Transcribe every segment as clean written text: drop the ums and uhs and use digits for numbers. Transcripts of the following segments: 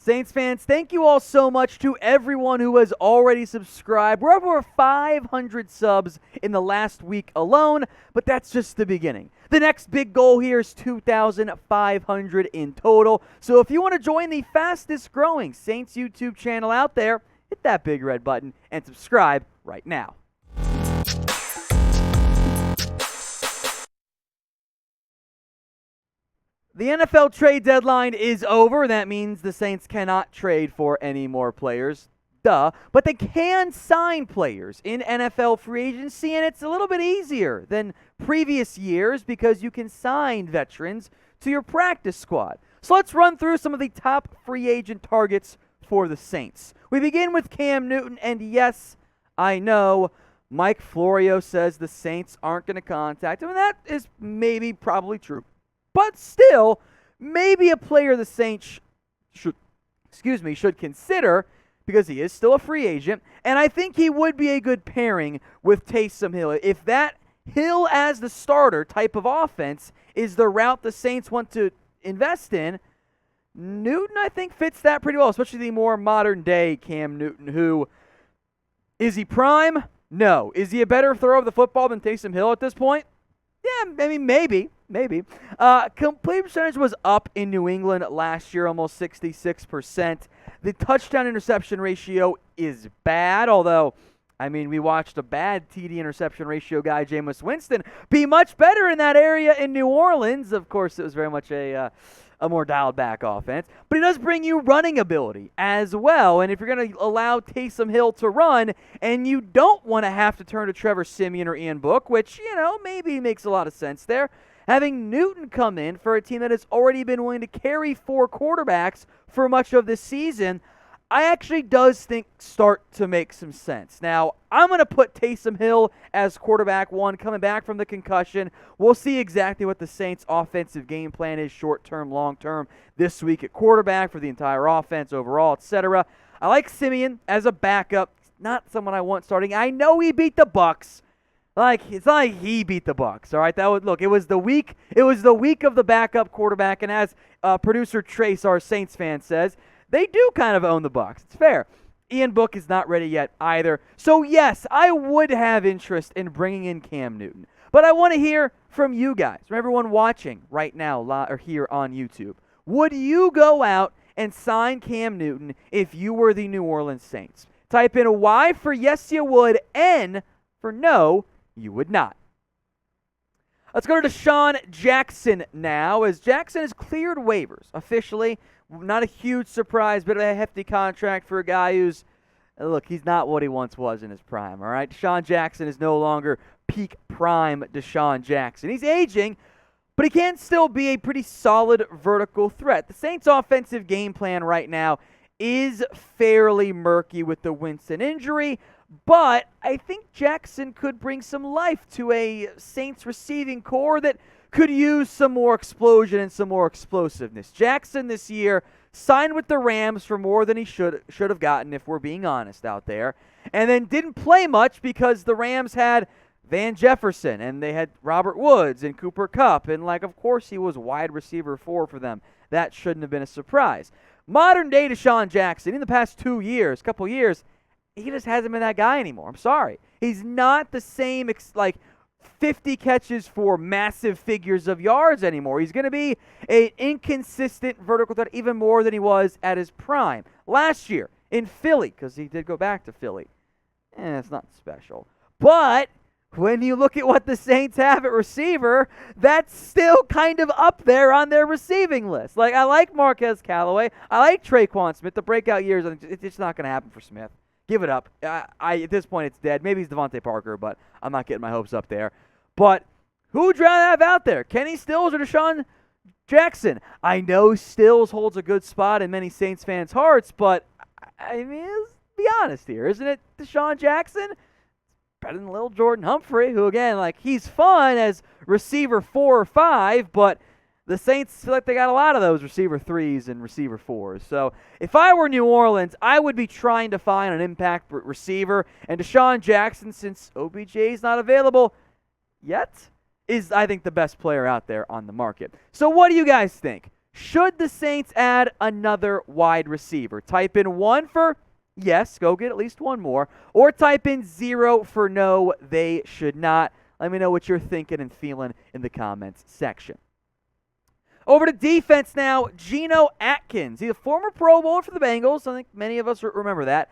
Saints fans, thank you all so much to everyone who has already subscribed. We're over 500 subs in the last week alone, but that's just the beginning. The next big goal here is 2,500 in total. So if you want to join the fastest growing Saints YouTube channel out there, hit that big red button and subscribe right now. The NFL trade deadline is over. That means the Saints cannot trade for any more players. Duh. But they can sign players in NFL free agency, and it's a little bit easier than previous years because you can sign veterans to your practice squad. So let's run through some of the top free agent targets for the Saints. We begin with Cam Newton, and yes, I know Mike Florio says the Saints aren't going to contact him, and that is probably true. But still, maybe a player the Saints should consider because he is still a free agent, and I think he would be a good pairing with Taysom Hill. If that Hill as the starter type of offense is the route the Saints want to invest in, Newton, I think, fits that pretty well, especially the more modern-day Cam Newton, who, is he prime? No. Is he a better thrower of the football than Taysom Hill at this point? Yeah, I mean, maybe. Complete percentage was up in New England last year, almost 66%. The touchdown-interception ratio is bad, although, I mean, we watched a bad TD interception ratio guy, Jameis Winston, be much better in that area in New Orleans. Of course, it was very much a more dialed-back offense. But he does bring you running ability as well. And if you're going to allow Taysom Hill to run and you don't want to have to turn to Trevor Siemian or Ian Book, which, maybe makes a lot of sense there, having Newton come in for a team that has already been willing to carry 4 quarterbacks for much of this season, I actually does think start to make some sense. Now, I'm going to put Taysom Hill as quarterback 1 coming back from the concussion. We'll see exactly what the Saints' offensive game plan is short-term, long-term this week at quarterback for the entire offense overall, etc. I like Siemian as a backup. Not someone I want starting. I know he beat the Bucs. It's not like he beat the Bucs, all right? It was the week of the backup quarterback, and as producer Trace, our Saints fan, says, they do kind of own the Bucs. It's fair. Ian Book is not ready yet either. So, yes, I would have interest in bringing in Cam Newton. But I want to hear from you guys, from everyone watching right now or here on YouTube. Would you go out and sign Cam Newton if you were the New Orleans Saints? Type in a Y for yes, you would, N for no, you would not. Let's go to DeSean Jackson now, as Jackson has cleared waivers officially. Not a huge surprise, but a hefty contract for a guy who's, look, he's not what he once was in his prime, all right? DeSean Jackson is no longer peak prime DeSean Jackson. He's aging, but he can still be a pretty solid vertical threat. The Saints' offensive game plan right now is fairly murky with the Winston injury, but I think Jackson could bring some life to a Saints receiving core that could use some more explosion and some more explosiveness. Jackson this year signed with the Rams for more than he should have gotten, if we're being honest out there, and then didn't play much because the Rams had Van Jefferson, and they had Robert Woods and Cooper Kupp, and of course he was wide receiver 4 for them. That shouldn't have been a surprise. Modern day DeSean Jackson, in the past couple years, he just hasn't been that guy anymore. I'm sorry. He's not the same, 50 catches for massive figures of yards anymore. He's going to be an inconsistent vertical threat even more than he was at his prime. Last year in Philly, because he did go back to Philly, it's not special. But when you look at what the Saints have at receiver, that's still kind of up there on their receiving list. I like Marquez Callaway. I like Traquan Smith. The breakout years, it's just not going to happen for Smith. Give it up. At this point, it's dead. Maybe it's Devontae Parker, but I'm not getting my hopes up there. But who would you rather have out there, Kenny Stills or DeSean Jackson? I know Stills holds a good spot in many Saints fans' hearts, but, I mean, let's be honest here. Isn't it DeSean Jackson? Better than little Jordan Humphrey, who, again, he's fun as receiver 4 or 5, but the Saints feel like they got a lot of those receiver 3s and receiver 4s. So if I were New Orleans, I would be trying to find an impact receiver. And DeSean Jackson, since OBJ is not available yet, is, I think, the best player out there on the market. So what do you guys think? Should the Saints add another wide receiver? Type in 1 for yes, go get at least one more, or type in 0 for no, they should not. Let me know what you're thinking and feeling in the comments section. Over to defense now, Geno Atkins. He's a former Pro Bowler for the Bengals. I think many of us remember that.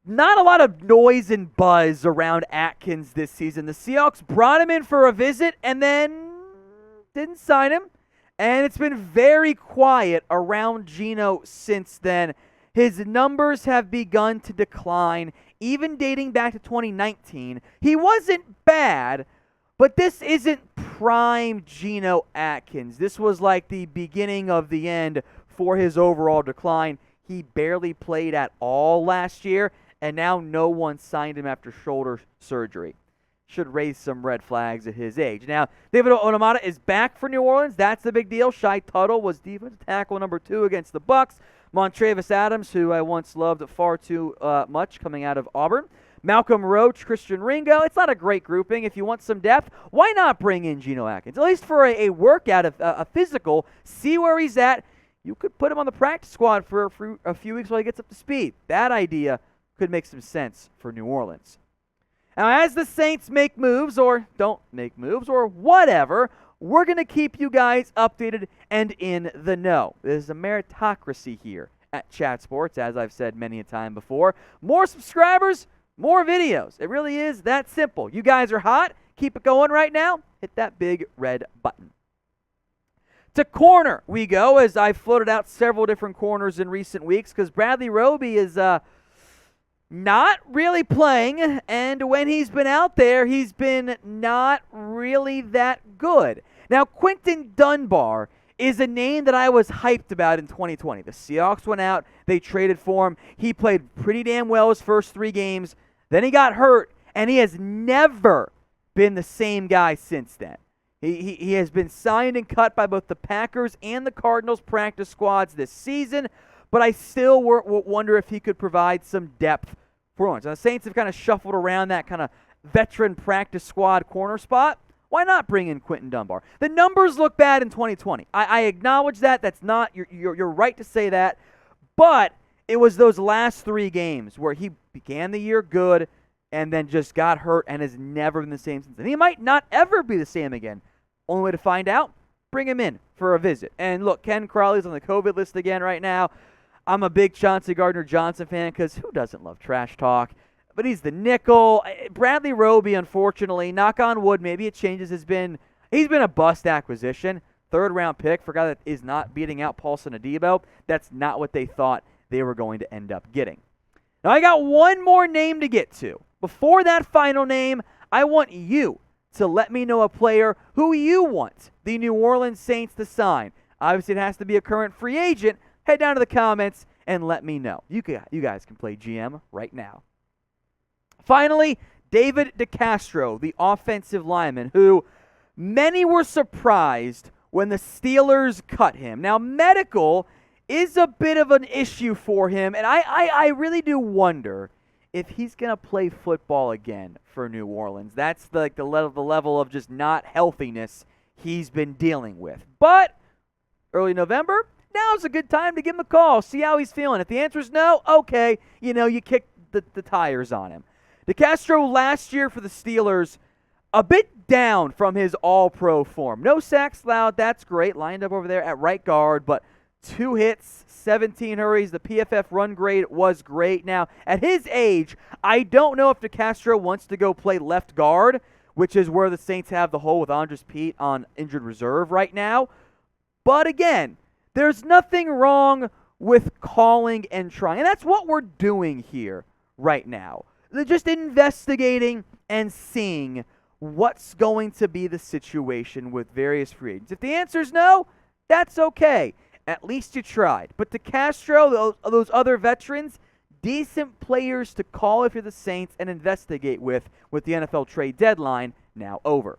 Not a lot of noise and buzz around Atkins this season. The Seahawks brought him in for a visit and then didn't sign him. And it's been very quiet around Geno since then. His numbers have begun to decline, even dating back to 2019. He wasn't bad, but this isn't prime Geno Atkins. This was like the beginning of the end for his overall decline. He barely played at all last year, and now no one signed him after shoulder surgery. Should raise some red flags at his age. Now, David Onyemata is back for New Orleans. That's the big deal. Shai Tuttle was defensive tackle number 2 against the Bucs. Montravis Adams, who I once loved far too much coming out of Auburn. Malcolm Roach, Christian Ringo. It's not a great grouping. If you want some depth, why not bring in Geno Atkins? At least for a workout, a physical, see where he's at. You could put him on the practice squad for a few weeks while he gets up to speed. That idea could make some sense for New Orleans. Now, as the Saints make moves or don't make moves or whatever, we're going to keep you guys updated and in the know. There's a meritocracy here at Chat Sports, as I've said many a time before. More subscribers, more videos. It really is that simple. You guys are hot. Keep it going right now. Hit that big red button. To corner we go, as I floated out several different corners in recent weeks, because Bradley Roby is not really playing, and when he's been out there, he's been not really that good. Now, Quinton Dunbar is a name that I was hyped about in 2020. The Seahawks went out, they traded for him. He played pretty damn well his first 3 games. Then he got hurt, and he has never been the same guy since then. He has been signed and cut by both the Packers and the Cardinals practice squads this season, but I still wonder if he could provide some depth for once. Now, the Saints have kind of shuffled around that kind of veteran practice squad corner spot. Why not bring in Quinton Dunbar? The numbers look bad in 2020. I acknowledge that. That's not you're right to say that. But it was those last 3 games where he began the year good and then just got hurt and has never been the same since then. He might not ever be the same again. Only way to find out, bring him in for a visit. And look, Ken Crawley's on the COVID list again right now. I'm a big Chauncey Gardner-Johnson fan because who doesn't love trash talk? But he's the nickel. Bradley Roby, unfortunately, knock on wood, maybe it changes, he's been a bust acquisition. 3rd-round pick for a guy that is not beating out Paulson Adebo. That's not what they thought they were going to end up getting. Now, I got one more name to get to. Before that final name, I want you to let me know a player who you want the New Orleans Saints to sign. Obviously, it has to be a current free agent. Head down to the comments and let me know. You guys can play GM right now. Finally, David DeCastro, the offensive lineman, who many were surprised when the Steelers cut him. Now, medical is a bit of an issue for him, and I really do wonder if he's going to play football again for New Orleans. That's the level of just not healthiness he's been dealing with. But early November, now's a good time to give him a call, see how he's feeling. If the answer is no, okay, you kick the tires on him. DeCastro last year for the Steelers, a bit down from his all-pro form. No sacks allowed, that's great. Lined up over there at right guard, but 2 hits, 17 hurries. The PFF run grade was great. Now, at his age, I don't know if DeCastro wants to go play left guard, which is where the Saints have the hole with Andres Pete on injured reserve right now. But again, there's nothing wrong with calling and trying. And that's what we're doing here right now. They're just investigating and seeing what's going to be the situation with various free agents. If the answer is no, that's okay. At least you tried. But DeCastro, those other veterans, decent players to call if you're the Saints and investigate with the NFL trade deadline now over.